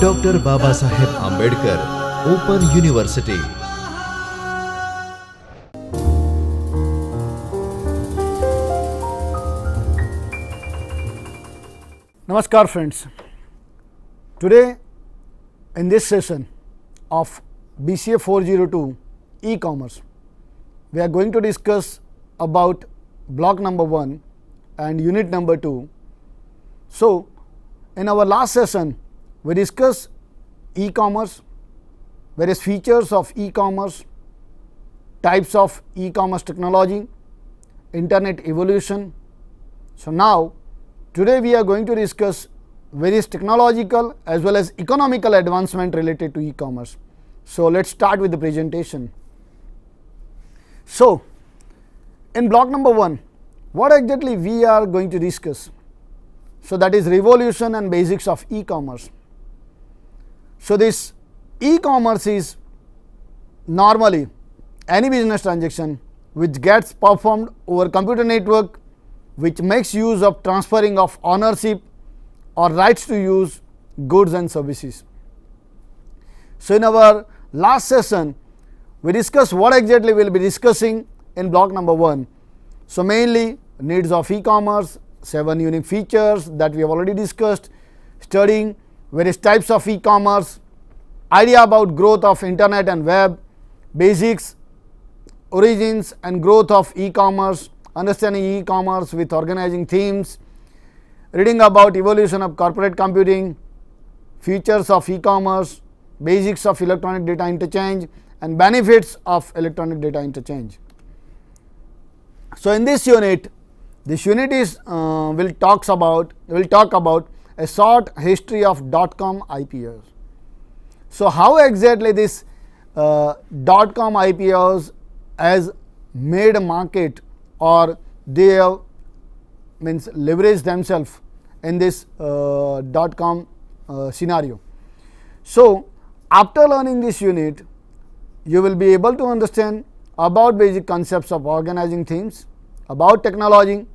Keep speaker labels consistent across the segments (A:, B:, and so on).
A: Doctor Babasaheb Ambedkar open university.
B: Namaskar friends. Today in this session of BCA 402 e-commerce, we are going to discuss about block number 1 and unit number 2. So in our last session we discussed e-commerce, various features of e-commerce, types of e-commerce technology, internet evolution. So now today we are going to discuss various technological as well as economical advancement related to e-commerce. So let's start with the presentation. So in block number 1, what exactly we are going to discuss? So that is revolution and basics of e-commerce. So this e-commerce is normally any business transaction which gets performed over computer network, which makes use of transferring of ownership or rights to use goods and services. So in our last session we discussed what exactly we will be discussing in block number 1. So mainly needs of e-commerce, 7 unique features that we have already discussed, studying various types of e-commerce, idea about growth of internet and web, basics, origins and growth of e-commerce, understanding e-commerce with organizing themes, reading about evolution of corporate computing, features of e-commerce, basics of electronic data interchange and benefits of electronic data interchange. So in this unit is will talk about a short history of .com IPOs. So how exactly this .com IPOs has made a market, or they have means leverage themselves in this .com scenario. So after learning this unit you will be able to understand about basic concepts of organizing themes, about technology,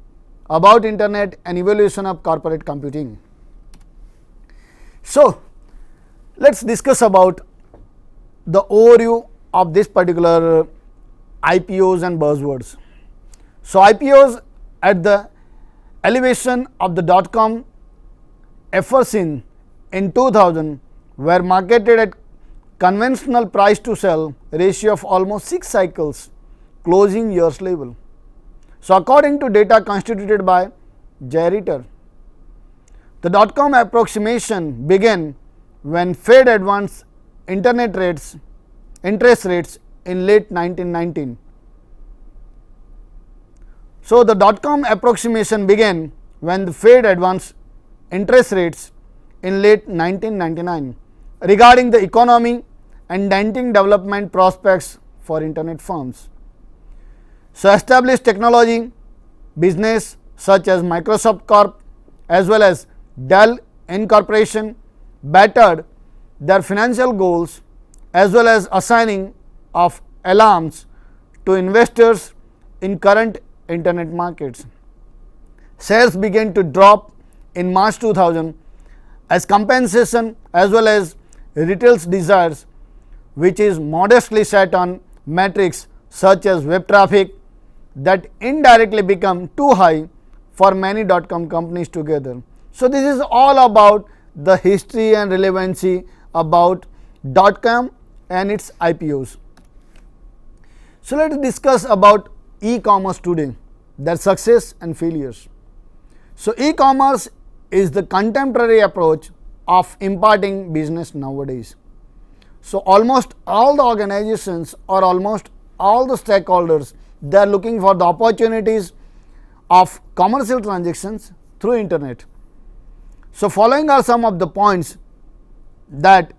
B: about internet and evolution of corporate computing. So let's discuss about the overview of this particular IPOs and buzzwords. So IPOs at the elevation of the .com efforts in 2000 were marketed at conventional price to sell ratio of almost 6 cycles closing years level. So according to data constituted by Jay Ritter, the .com approximation began when Fed advanced interest rates in late 1919. So the .com approximation began when the Fed advanced interest rates in late 1999 regarding the economy and denting development prospects for internet firms. So established technology business such as Microsoft Corp as well as Dell Incorporation bettered their financial goals as well as assigning of alarms to investors in current internet markets. Shares began to drop in March 2000 as compensation as well as retail's desires, which is modestly set on metrics such as web traffic, that indirectly become too high for many .com companies together. So this is all about the history and relevancy about .com and its IPOs. So let us discuss about e-commerce today, their success and failures. So e-commerce is the contemporary approach of imparting business nowadays. So almost all the organizations or almost all the stakeholders, they are looking for the opportunities of commercial transactions through internet. So following are some of the points that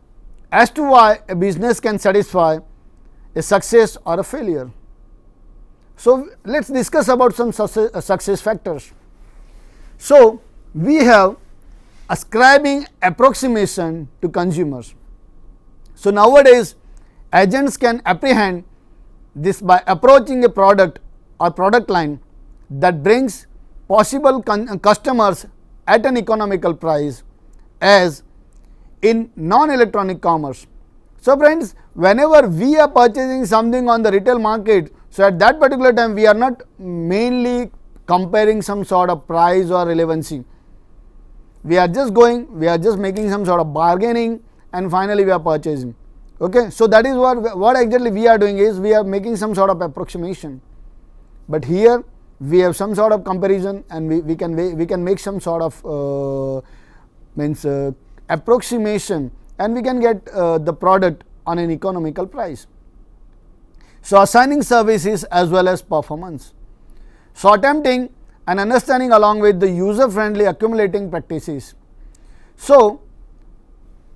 B: as to why a business can satisfy a success or a failure. So let's discuss about some success factors. So we have ascribing approximation to consumers. So nowadays agents can apprehend this by approaching a product or product line that brings possible customers at an economical price as in non-electronic commerce. So friends, whenever we are purchasing something on the retail market, so at that particular time we are not mainly comparing some sort of price or relevancy. We are just making some sort of bargaining, and finally we are purchasing. Okay, so that is what exactly we are doing, is we are making some sort of approximation. But here we have some sort of comparison, and we can make some sort of approximation, and we can get the product on an economical price. So assigning services as well as performance. So attempting and understanding along with the user friendly accumulating practices. So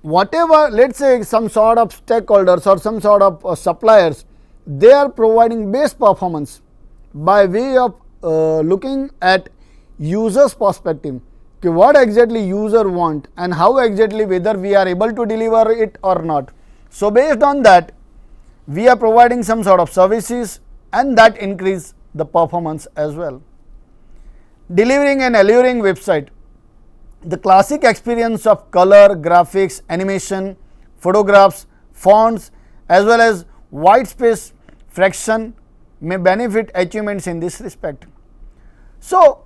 B: whatever, let's say some sort of stakeholders or some sort of suppliers, they are providing best performance by way of looking at users perspective, okay, what exactly user want and how exactly whether we are able to deliver it or not. So based on that, we are providing some sort of services, and that increase the performance as well. Delivering an alluring website. The classic experience of color, graphics, animation, photographs, fonts as well as white space fraction may benefit achievements in this respect. So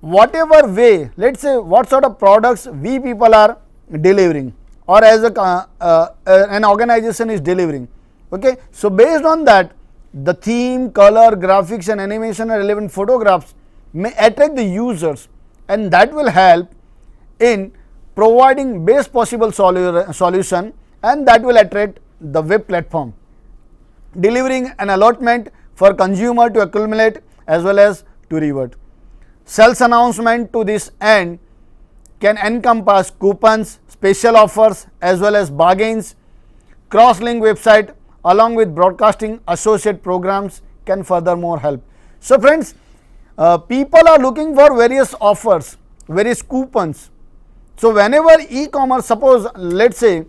B: whatever way, let's say what sort of products we people are delivering, or as an organization is delivering. Okay, so based on that, the theme, color, graphics and animation and relevant photographs may attract the users, and that will help in providing best possible solution, and that will attract the web platform. Delivering an allotment for consumer to accumulate as well as to revert. Sales announcement to this end can encompass coupons, special offers as well as bargains. Cross-link website along with broadcasting associate programs can furthermore help. So friends, people are looking for various offers, various coupons. So whenever e-commerce, suppose let's say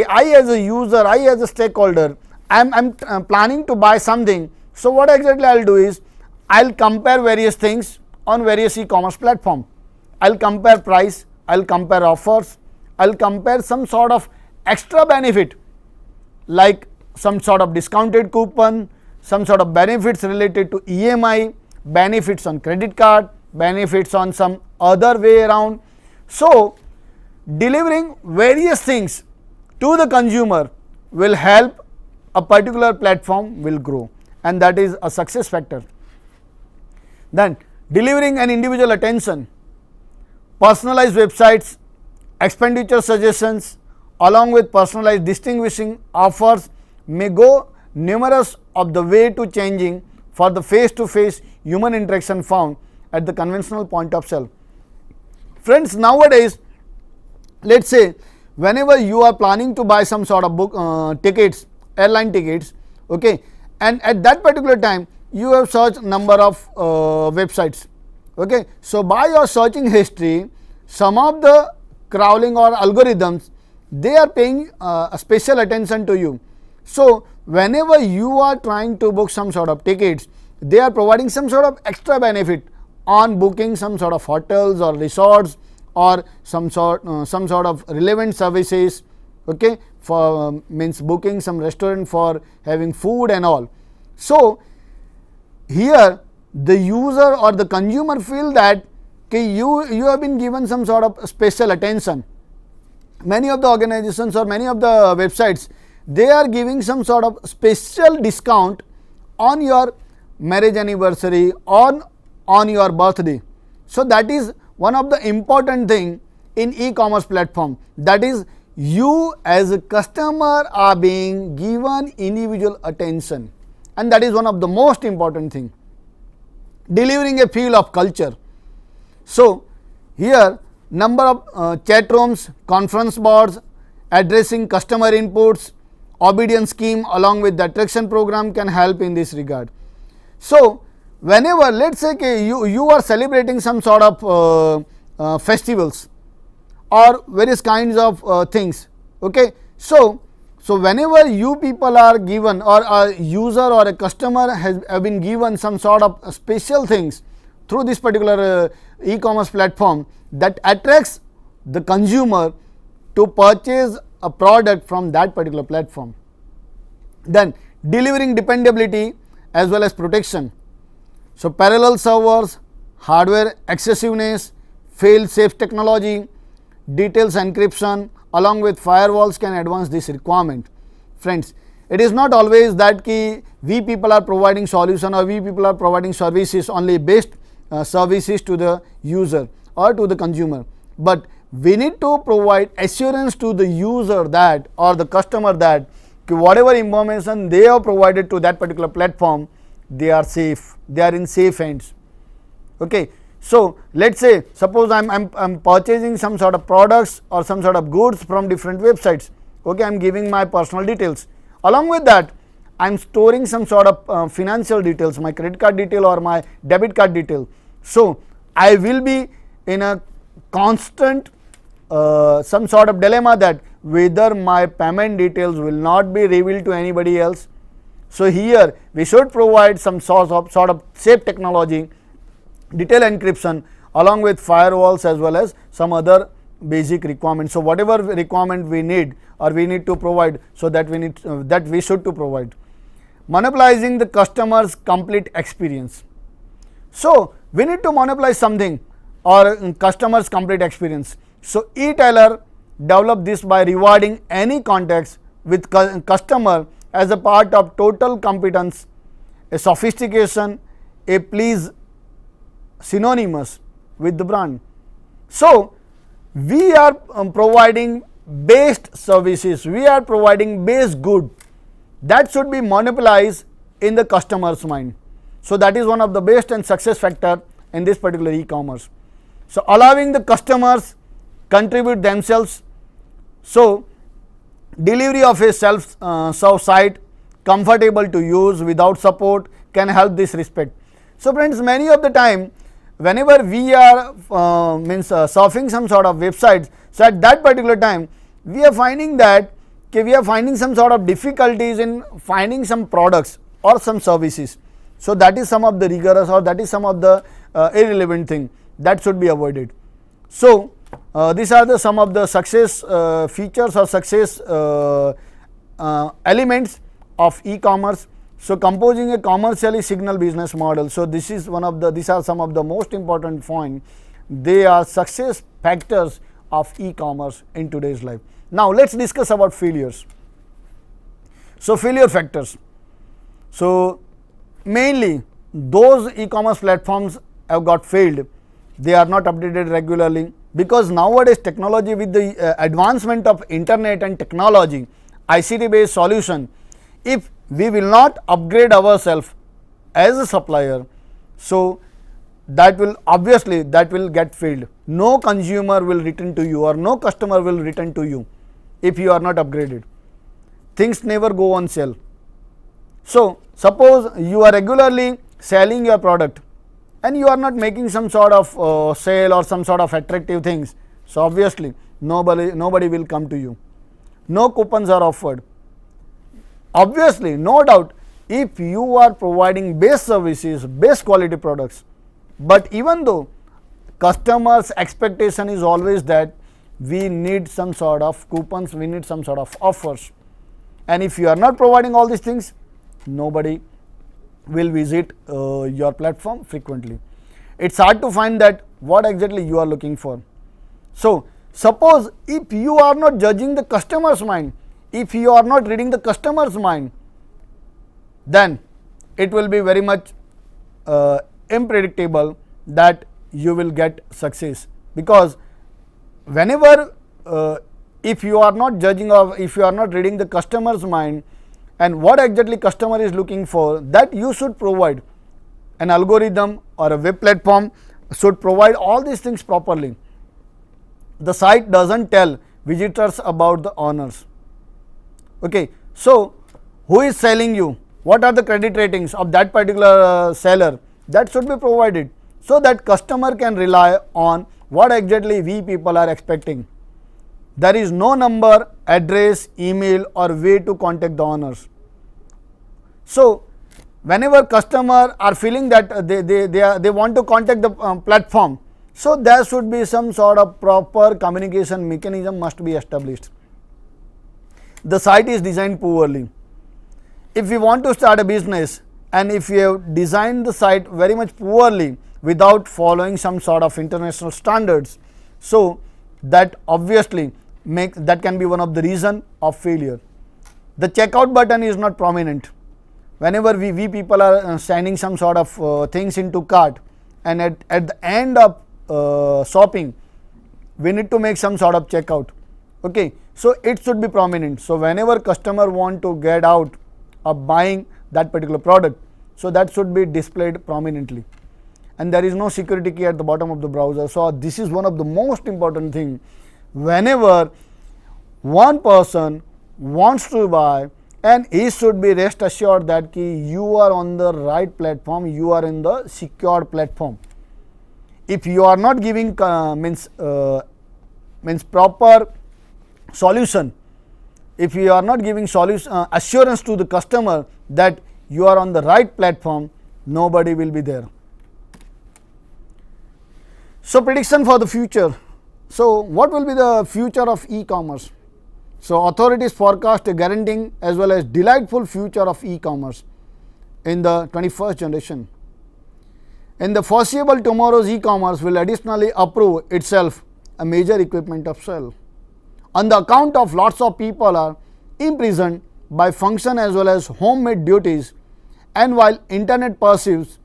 B: I as a user, I as a stakeholder, I'm planning to buy something. So what exactly I'll do is I'll compare various things on various e-commerce platform. I'll compare price, I'll compare offers, I'll compare some sort of extra benefit like some sort of discounted coupon, some sort of benefits related to EMI, benefits on credit card, benefits on some other way around. So delivering various things to the consumer will help a particular platform will grow, and that is a success factor. Then delivering an individual attention, personalized websites, expenditure suggestions along with personalized distinguishing offers may go numerous of the way to changing for the face-to-face human interaction found at the conventional point of sale. Friends, nowadays let's say whenever you are planning to buy some sort of book tickets, airline tickets, okay, and at that particular time you have searched number of websites. Okay, so by your searching history, some of the crawling or algorithms, they are paying a special attention to you. So whenever you are trying to book some sort of tickets, they are providing some sort of extra benefit on booking some sort of hotels or resorts or some sort of relevant services. Okay, for means booking some restaurant for having food and all. So here the user or the consumer feel that you have been given some sort of special attention. Many of the organizations or many of the websites, they are giving some sort of special discount on your marriage anniversary, on your birthday. So that is one of the important thing in e-commerce platform, that is you as a customer are being given individual attention, and that is one of the most important thing. Delivering a feel of culture. So here number of chat rooms, conference boards, addressing customer inputs, obedience scheme along with the attraction program can help in this regard. So whenever let's say you are celebrating some sort of festivals or various kinds of things. Okay, so whenever you people are given, or a user or a customer have been given some sort of special things through this particular e-commerce platform that attracts the consumer to purchase a product from that particular platform. Then delivering dependability as well as protection. So parallel servers, hardware accessiveness, fail safe technology, details encryption along with firewalls can advance this requirement. Friends, it is not always that we people are providing solution or we people are providing services only based services to the user or to the consumer, but we need to provide assurance to the user that or the customer that whatever information they have provided to that particular platform, they are safe, they are in safe hands. Okay. So let's say suppose I'm purchasing some sort of products or some sort of goods from different websites. Okay, I'm giving my personal details. Along with that, I'm storing some sort of financial details, my credit card detail or my debit card detail. So I will be in a constant some sort of dilemma that whether my payment details will not be revealed to anybody else. So here we should provide some sort of safe technology, detail encryption along with firewalls as well as some other basic requirements. So whatever requirement we need or we need to provide, so that we need that we should to provide. Monopolizing the customer's complete experience. So we need to monopolize something or customer's complete experience. So e-tailer develop this by rewarding any contacts with customer as a part of total competence, a sophistication, a please synonymous with the brand. So we are providing based services, we are providing base good that should be monopolized in the customer's mind. So that is one of the best and success factor in this particular e-commerce. So allowing the customers contribute themselves. So delivery of a self-serve site comfortable to use without support can help this respect. So friends, many of the time whenever we are surfing some sort of websites, so at that particular time we are finding that we are finding some sort of difficulties in finding some products or some services. So that is some of the rigorous or that is some of the irrelevant thing that should be avoided. So these are the some of the success features or success elements of e-commerce. So composing a commercially signal business model. So this is one of the, these are some of the most important points. They are success factors of e-commerce in today's life. Now let's discuss about failures. So failure factors. So mainly those e-commerce platforms have got failed. They are not updated regularly because nowadays technology, with the advancement of internet and technology, ICT based solution, if we will not upgrade ourselves as a supplier, so that will obviously that will get failed. No consumer will return to you or no customer will return to you if you are not upgraded. Things never go on sale. So suppose you are regularly selling your product and you are not making some sort of sale or some sort of attractive things. So obviously nobody will come to you. No coupons are offered. Obviously, no doubt, if you are providing best services, best quality products, but even though customers' expectation is always that we need some sort of coupons, we need some sort of offers, and if you are not providing all these things, nobody will visit your platform frequently. It's hard to find that what exactly you are looking for. So suppose if you are not judging the customer's mind, if you are not reading the customer's mind, then it will be very much unpredictable that you will get success, because whenever if you are not judging or if you are not reading the customer's mind and what exactly customer is looking for, that you should provide. An algorithm or a web platform should provide all these things properly. The site doesn't tell visitors about the owners. Okay, so who is selling you? What are the credit ratings of that particular seller? That should be provided so that customer can rely on what exactly we people are expecting. There is no number, address, email or way to contact the owners. So whenever customer are feeling that they want to contact the platform, So there should be some sort of proper communication mechanism must be established. The site is designed poorly. If we want to start a business and if we have designed the site very much poorly without following some sort of international standards, so that obviously that can be one of the reason of failure. The checkout button is not prominent. Whenever we people are sending some sort of things into cart, and at the end of shopping we need to make some sort of checkout. Okay, so it should be prominent. So whenever customer want to get out of buying that particular product, so that should be displayed prominently, and there is no security key at the bottom of the browser. So this is one of the most important thing. Whenever one person wants to buy, and he should be rest assured that you are on the right platform, you are in the secured platform. If you are not giving means proper solution, if you are not giving assurance to the customer that you are on the right platform, nobody will be there. So prediction for the future. So what will be the future of e-commerce? So authorities forecast a guaranteeing as well as delightful future of e-commerce in the 21st generation. In the foreseeable tomorrow's e-commerce will additionally approve itself a major equipment of sale. On the account of lots of people are imprisoned by function as well as homemade duties, and while internet perceives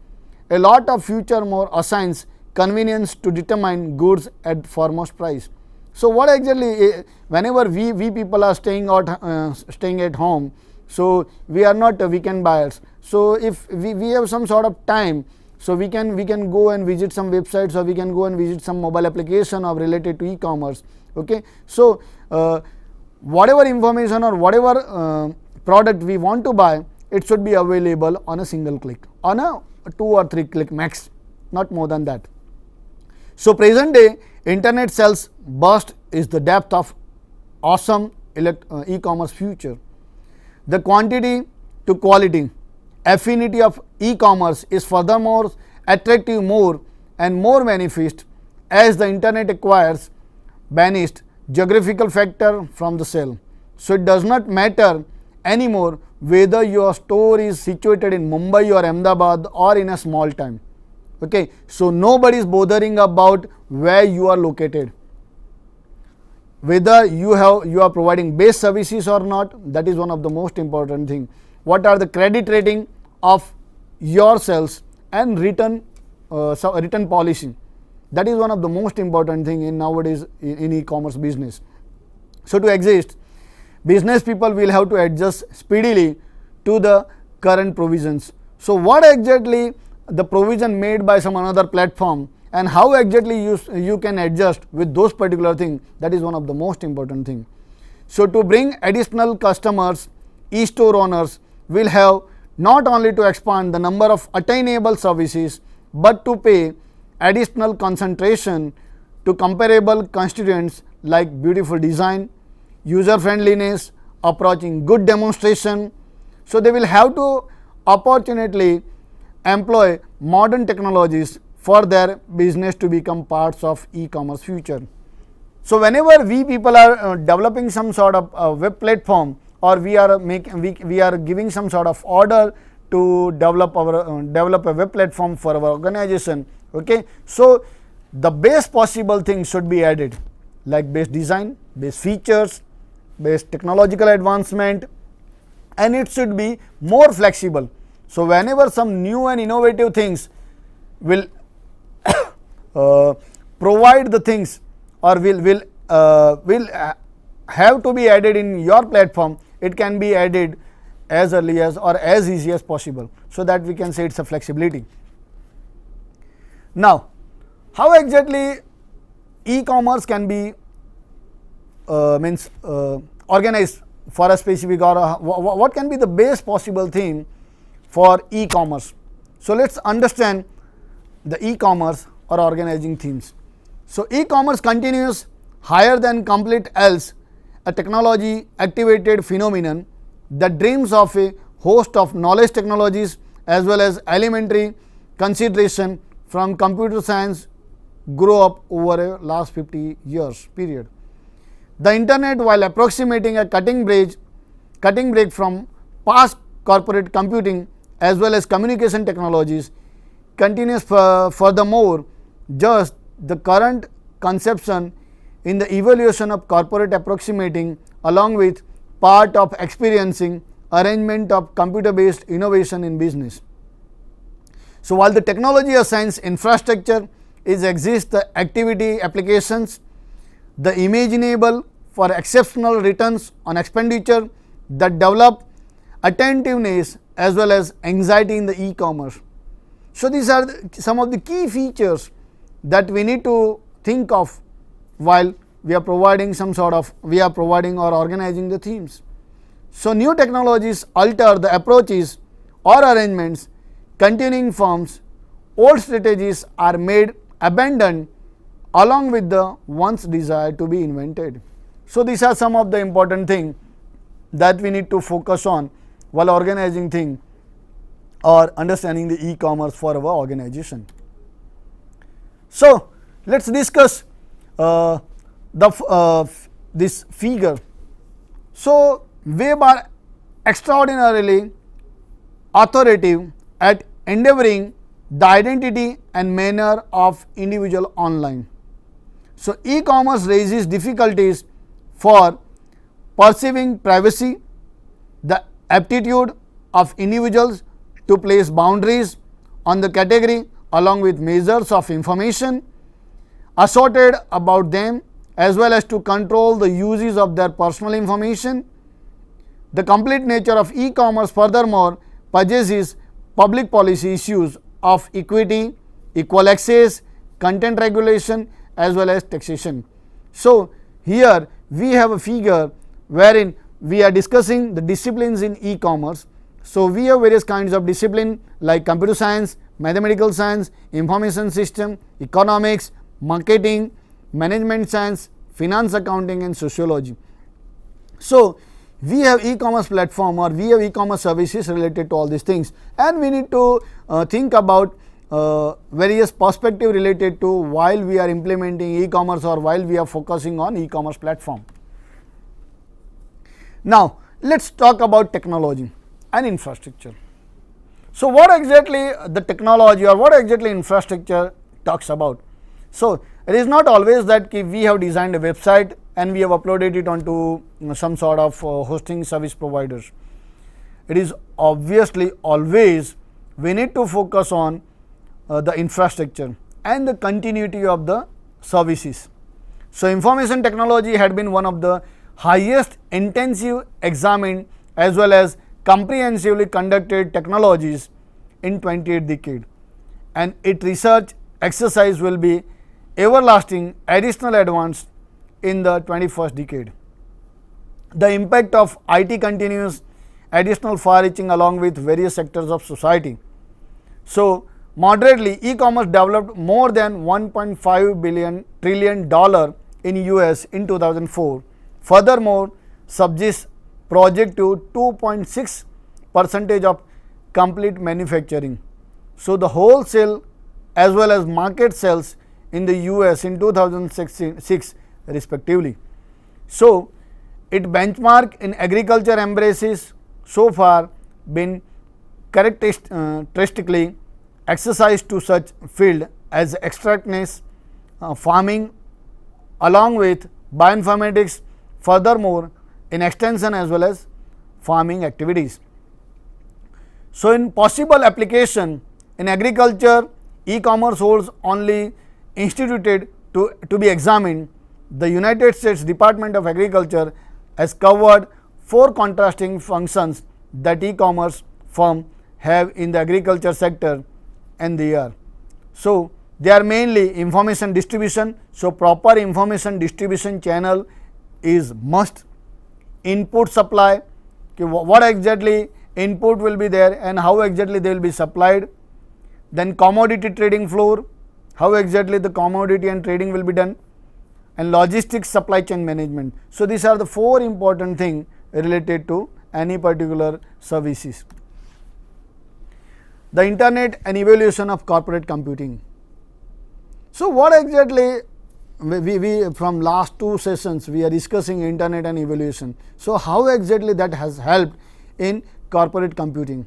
B: a lot of future more assigns convenience to determine goods at foremost price. So what exactly, whenever we people are staying at home, so we are not weekend buyers. So if we have some sort of time, so we can go and visit some websites, or we can go and visit some mobile application of related to e-commerce. Okay, so whatever information or whatever product we want to buy, it should be available on a single click, on a 2 or 3 click max, not more than that. So present day internet sales burst is the depth of awesome e-commerce future. The quantity to quality affinity of e-commerce is furthermore attractive more and more manifest as the internet acquires banished geographical factor from the sale. So it does not matter anymore whether your store is situated in Mumbai or Ahmedabad or in a small town. Okay, so nobody is bothering about where you are located, whether you are providing base services or not. That is one of the most important thing. What are the credit rating of your sales and return policy? That is one of the most important thing in nowadays in e-commerce business. So to exist, business people will have to adjust speedily to the current provisions. So what exactly the provision made by some another platform, and how exactly you can adjust with those particular things, that is one of the most important thing. So to bring additional customers, e-store owners will have not only to expand the number of attainable services, but to pay additional concentration to comparable constituents like beautiful design, user friendliness, approaching good demonstration. So they will have to opportunely employ modern technologies for their business to become parts of e-commerce future. So whenever we people are developing some sort of web platform, or we are giving some sort of order to develop a web platform for our organization. Okay, so the best possible things should be added, like base design, base features, base technological advancement, and it should be more flexible. So whenever some new and innovative things will provide the things, or will have to be added in your platform, it can be added as early as or as easy as possible, so that we can say it's a flexibility. Now, how exactly e-commerce can be organized for a specific, or what can be the best possible theme for e-commerce? So let's understand the e-commerce or organizing themes. So e-commerce continues higher than complete else, a technology activated phenomenon that dreams of a host of knowledge technologies as well as elementary consideration from computer science grow up over a last 50 years period. The internet, while approximating a cutting break from past corporate computing as well as communication technologies, continues furthermore just the current conception in the evolution of corporate approximating along with part of experiencing arrangement of computer based innovation in business. So, while the technology assigns infrastructure is exists the activity applications, the imaginable for exceptional returns on expenditure that develop attentiveness as well as anxiety in the e-commerce. So, these are some of the key features that we need to think of while we are providing or organizing the themes. So, new technologies alter the approaches or arrangements continuing firms, old strategies are made abandoned along with the ones desired to be invented. So, these are some of the important things that we need to focus on while organizing things or understanding the e-commerce for our organization. So, let us discuss this figure. So, web are extraordinarily authoritative at endeavoring the identity and manner of individual online. So, e-commerce raises difficulties for perceiving privacy, the aptitude of individuals to place boundaries on the category along with measures of information assorted about them as well as to control the uses of their personal information. The complete nature of e-commerce furthermore possesses public policy issues of equity, equal access, content regulation as well as taxation. So, here we have a figure wherein we are discussing the disciplines in e-commerce. So, we have various kinds of discipline like computer science, mathematical science, information system, economics, marketing, management science, finance accounting and sociology. So, we have e-commerce platform or we have e-commerce services related to all these things, and we need to think about various perspective related to while we are implementing e-commerce or while we are focusing on e-commerce platform. Now, let us talk about technology and infrastructure. So, what exactly the technology or what exactly infrastructure talks about? So, it is not always that we have designed a website and we have uploaded it onto some sort of hosting service providers. It is obviously always we need to focus on the infrastructure and the continuity of the services. So, information technology had been one of the highest intensive examined as well as comprehensively conducted technologies in 20th decade, and its research exercise will be everlasting additional advance in the 21st decade. The impact of IT continues additional far reaching along with various sectors of society. So, moderately e-commerce developed more than $1.5 trillion in US in 2004. Furthermore, subjects project to 2.6% of complete manufacturing. So, the wholesale as well as market sales in the US in 2006 respectively. So, it benchmark in agriculture embraces so far been characteristically exercised to such field as extractness, farming along with bioinformatics, furthermore in extension as well as farming activities. So, in possible application in agriculture, e-commerce holds only instituted to be examined. The United States Department of Agriculture has covered 4 contrasting functions that e-commerce firm have in the agriculture sector, and they are. So, they are mainly information distribution. So, proper information distribution channel is must. Input supply, what exactly input will be there and how exactly they will be supplied. Then commodity trading floor, how exactly the commodity and trading will be done, and logistics supply chain management. So, these are the 4 important things related to any particular services. The internet and evolution of corporate computing. So, what exactly we from last two sessions we are discussing internet and evolution. So, how exactly that has helped in corporate computing?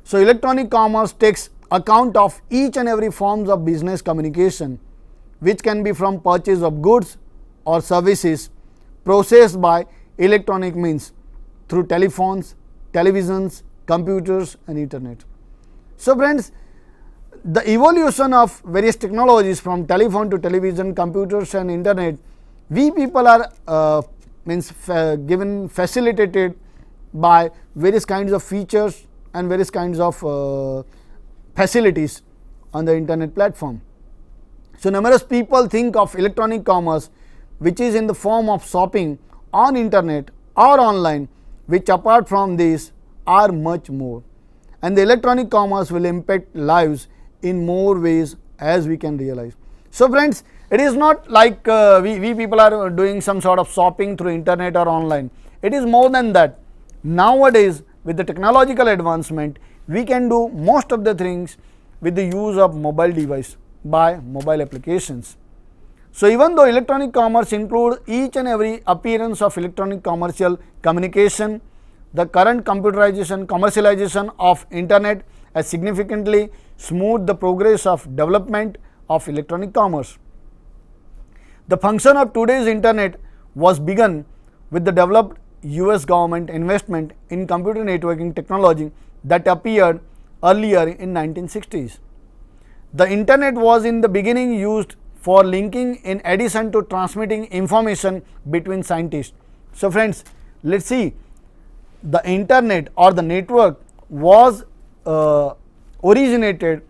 B: So, electronic commerce takes account of each and every forms of business communication, which can be from purchase of goods or services processed by electronic means through telephones, televisions, computers and internet. So, friends, the evolution of various technologies from telephone to television, computers and internet, we people are given facilitated by various kinds of features and various kinds of facilities on the internet platform. So, numerous people think of electronic commerce, which is in the form of shopping on internet or online, which apart from this are much more, and the electronic commerce will impact lives in more ways as we can realize. So, friends, it is not like we people are doing some sort of shopping through internet or online. It is more than that. Nowadays, with the technological advancement, we can do most of the things with the use of mobile device by mobile applications. So, even though electronic commerce includes each and every appearance of electronic commercial communication, the current commercialization of internet has significantly smoothed the progress of development of electronic commerce. The function of today's internet was begun with the developed US government investment in computer networking technology that appeared earlier in 1960s. The internet was in the beginning used for linking in addition to transmitting information between scientists. So, friends, let us see, the internet or the network was originated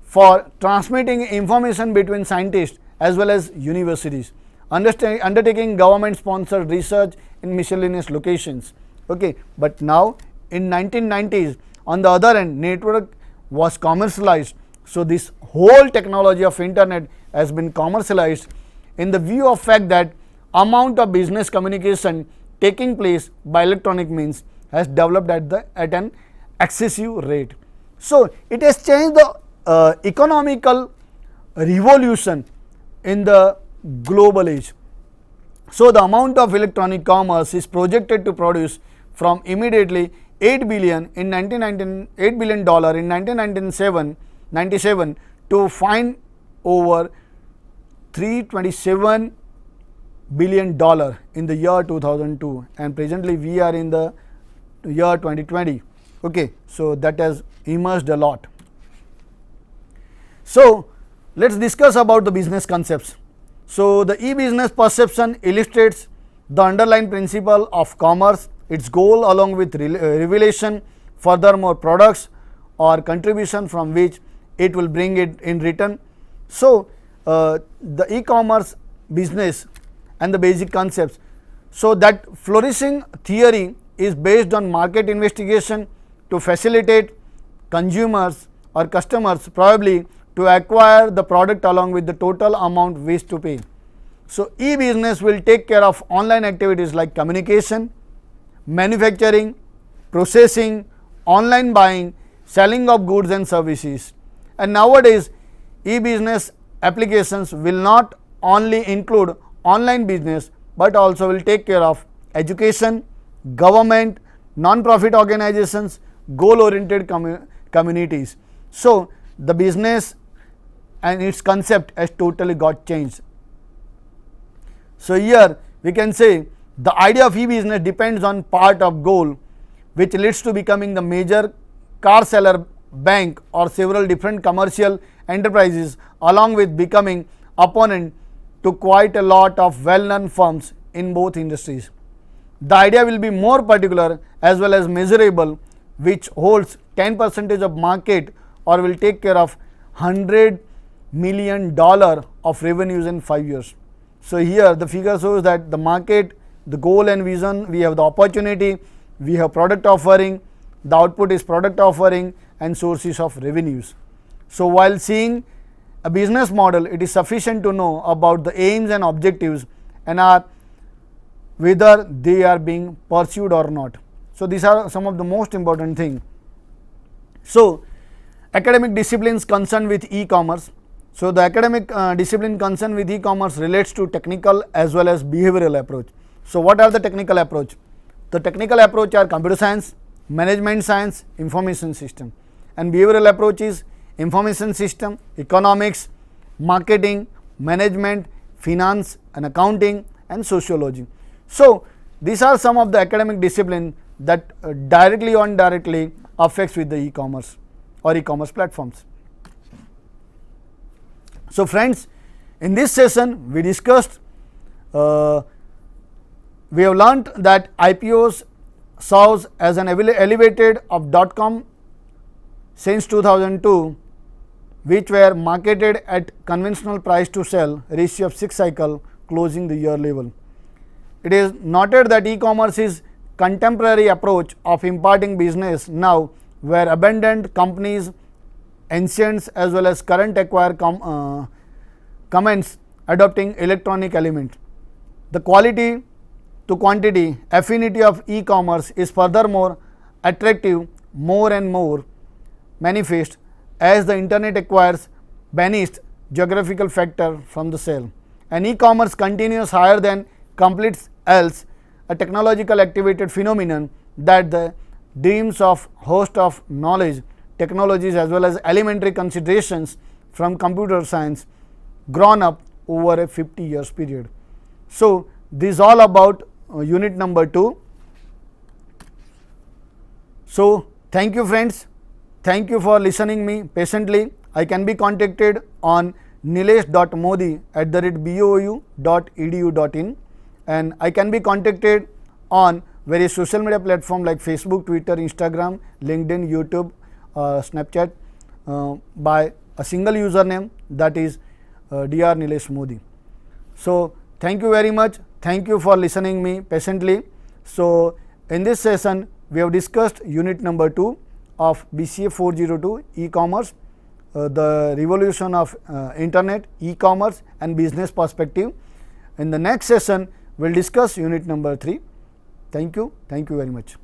B: for transmitting information between scientists as well as universities, undertaking government sponsored research in miscellaneous locations. Okay. But now in 1990s, on the other end, network was commercialized. So, this whole technology of internet has been commercialized in the view of fact that amount of business communication taking place by electronic means has developed at an excessive rate. So, it has changed the economical revolution in the global age. So, the amount of electronic commerce is projected to produce from immediately $8 billion in 1997 to find over $327 billion in the year 2002, and presently we are in the year 2020. Okay. So, that has emerged a lot. So, let us discuss about the business concepts. So, the e-business perception illustrates the underlying principle of commerce, its goal along with revelation, furthermore products or contribution from which it will bring it in return. So, the e-commerce business and the basic concepts. So, that flourishing theory is based on market investigation to facilitate consumers or customers probably to acquire the product along with the total amount wished to pay. So, e-business will take care of online activities like communication, manufacturing, processing, online buying, selling of goods and services. And nowadays, e-business applications will not only include online business, but also will take care of education, government, non-profit organizations, goal-oriented communities. So, the business and its concept has totally got changed. So, here we can say the idea of e-business depends on part of goal, which leads to becoming the major car seller, bank or several different commercial enterprises, along with becoming opponent to quite a lot of well-known firms in both industries. The idea will be more particular as well as measurable, which holds 10% of market or will take care of $100 million of revenues in 5 years. So, here the figure shows that the market, the goal and vision, we have the opportunity, we have product offering, the output is product offering and sources of revenues. So, while seeing a business model, it is sufficient to know about the aims and objectives and whether they are being pursued or not. So, these are some of the most important things. So, academic disciplines concerned with e-commerce. So, the academic discipline concerned with e-commerce relates to technical as well as behavioral approach. So, what are the technical approach? The technical approach are computer science, management science, information system, and behavioral approach is information system, economics, marketing, management, finance and accounting and sociology. So, these are some of the academic discipline that directly or indirectly affects with the e-commerce or e-commerce platforms. So, friends, in this session we discussed, we have learnt that IPOs serves as an elevated of .com since 2002, which were marketed at conventional price to sell ratio of 6 cycle closing the year level. It is noted that e-commerce is contemporary approach of imparting business now, where abundant companies, ancients as well as current acquire comments adopting electronic element. The quality to quantity affinity of e-commerce is furthermore attractive more and more manifest as the internet acquires banished geographical factor from the sale, and e-commerce continues higher than completes else, a technological activated phenomenon that the dreams of host of knowledge technologies as well as elementary considerations from computer science grown up over a 50 years period. So, this is all about unit number 2. So, thank you friends, thank you for listening me patiently. I can be contacted on nilesh.modi@bou.edu.in, and I can be contacted on various social media platform like Facebook, Twitter, Instagram, LinkedIn, YouTube, Snapchat by a single username, that is Dr. Nilesh Modi. So, thank you very much. Thank you for listening me patiently. So, in this session we have discussed unit number 2 of BCA 402 e-commerce, the revolution of internet, e-commerce and business perspective. In the next session we will discuss unit number 3. Thank you very much.